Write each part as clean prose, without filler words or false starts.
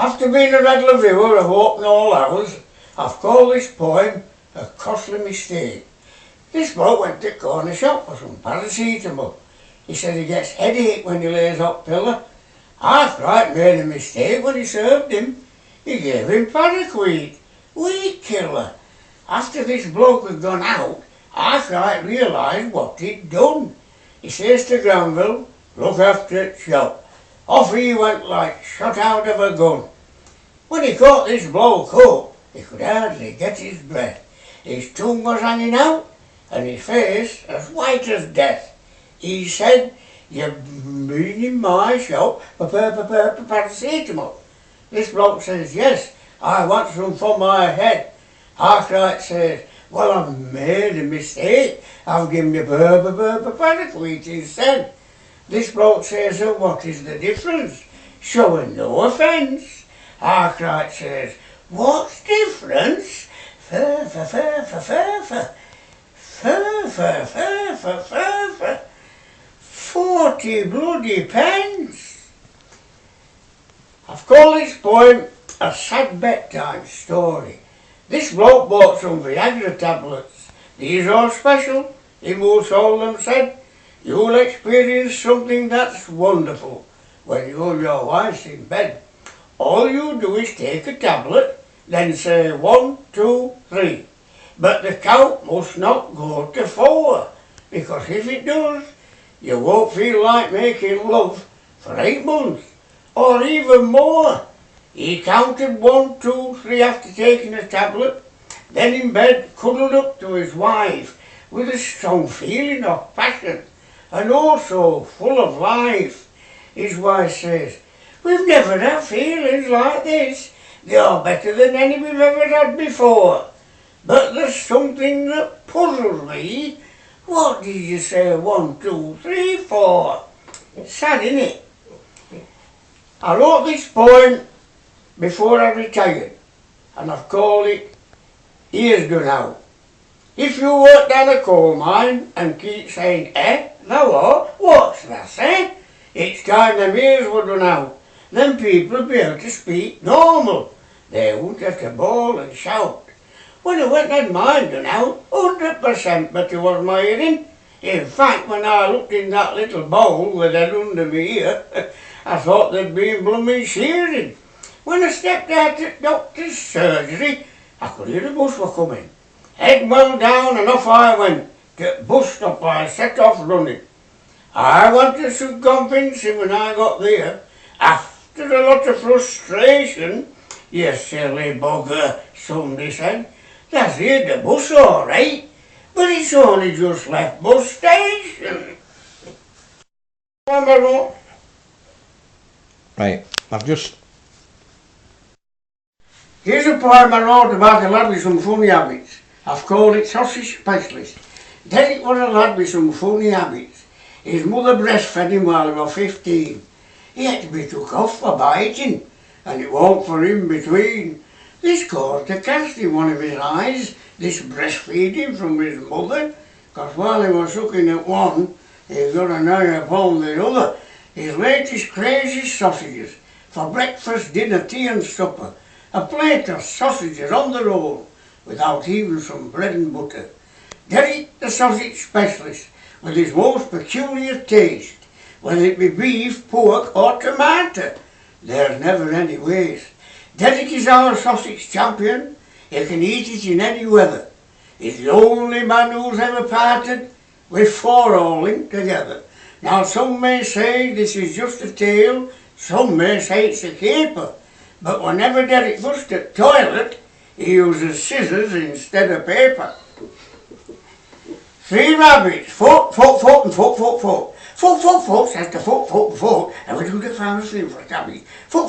After being a regular viewer of Open All Hours, I've called this poem a costly mistake. This bloke went to the corner shop for some paracetamol. He said he gets headache when he lays up pillar. Arkwright made a mistake when he served him. He gave him paraquat, weed killer. After this bloke had gone out, Arkwright realised what he'd done. He says to Granville, look after it shop. Off he went like shot out of a gun. When he caught this bloke up, he could hardly get his breath. His tongue was hanging out and his face as white as death. He said, you've been in my shop for paracetamol. This bloke says, yes, I want some for my head. Arkwright says, well, I've made a mistake. I've given you paraquat instead. This bloke says, so what is the difference? Showing no offence. Arkwright says, what's difference? Fur. 40 bloody pence. I've called this poem a sad bedtime story. This bloke bought some Viagra tablets. These are special, he most sold them said. You'll experience something that's wonderful when you and your wife's in bed. All you do is take a tablet, then say 1, 2, 3. But the count must not go to 4, because if it does, you won't feel like making love for 8 months, or even more. He counted 1, 2, 3 after taking a tablet, then in bed cuddled up to his wife with a strong feeling of passion and also full of life. His wife says, we've never had feelings like this. They are better than any we've ever had before. But there's something that puzzles me. What did you say 1, 2, 3 for? It's sad, isn't it? I wrote this poem before I retired, and I've called it Ears Done Out. If you work down a coal mine and keep saying, thou what's that, It's time them ears were done out. Then people would be able to speak normal. They wouldn't have to bawl and shout. When I went and had mine done out, 100% better was my hearing. In fact, when I looked in that little bowl with it under my ear, I thought there'd been blooming shearing. When I stepped out at doctor's surgery, I could hear the bus were coming. Head well down and off I went. To the bus stop I set off running. I wanted some convincing when I got there. After a lot of frustration, you silly bugger, somebody said, that's here the bus all right, but it's only just left bus station. Right, I've just... Here's a poem I wrote about a lad with some funny habits. I've called it Sausage Specialist. Derek was a lad with some funny habits. His mother breastfed him while he was 15. He had to be took off for biting, and it won't for him between. This caused a cast in one of his eyes, this breastfeeding from his mother, because while he was sucking at one, he got an eye upon the other. His latest craze is sausages, for breakfast, dinner, tea and supper. A plate of sausages on the roll, without even some bread and butter. Derek, the sausage specialist, with his most peculiar taste, whether it be beef, pork or tomato, there's never any waste. Derek is our sausage champion. He can eat it in any weather. He's the only man who's ever parted with 4 all linked together. Now some may say this is just a tale, some may say it's a caper, but whenever Derek goes to the toilet, he uses scissors instead of paper. 3 rabbits, foot, and foot. Foot, says to foot, and we do the farmer's thing for a cabbage. Foot,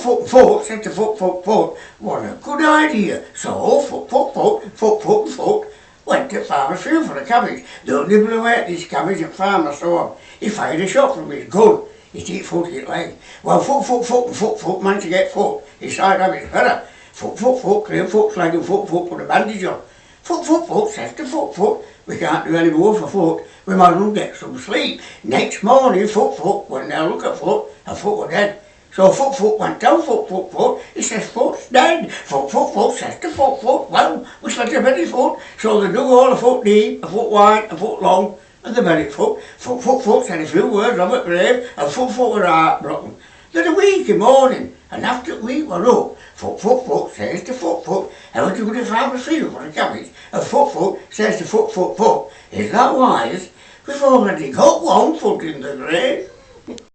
says to foot. What a good idea. So, foot, went to farmer's field for a cabbage. Don't nibble away at this cabbage at farmer, so he fired a shot from his gun. He'd eat foot, hit leg. Well, foot, managed to get foot. He saw rabbit's better. Foot, clear foot's leg and foot, put a bandage on. Foot, says to foot. We can't do any more for foot. We might as well get some sleep. Next morning, foot, when they look at foot, and foot were dead. So Foot went down Foot. He says, Foot's dead. Foot says to Foot, well, we spent a very Foot. So they dug all a foot deep, a foot wide, a foot long, and the very Foot. Foot said a few words on the grave, and Foot were heartbroken. Then a week in morning, and after the week were up, Foot says to Foot, I went to go to farmer's field for a cabbage, and Foot says to Foot, is that wise? We've already got one foot in the grave.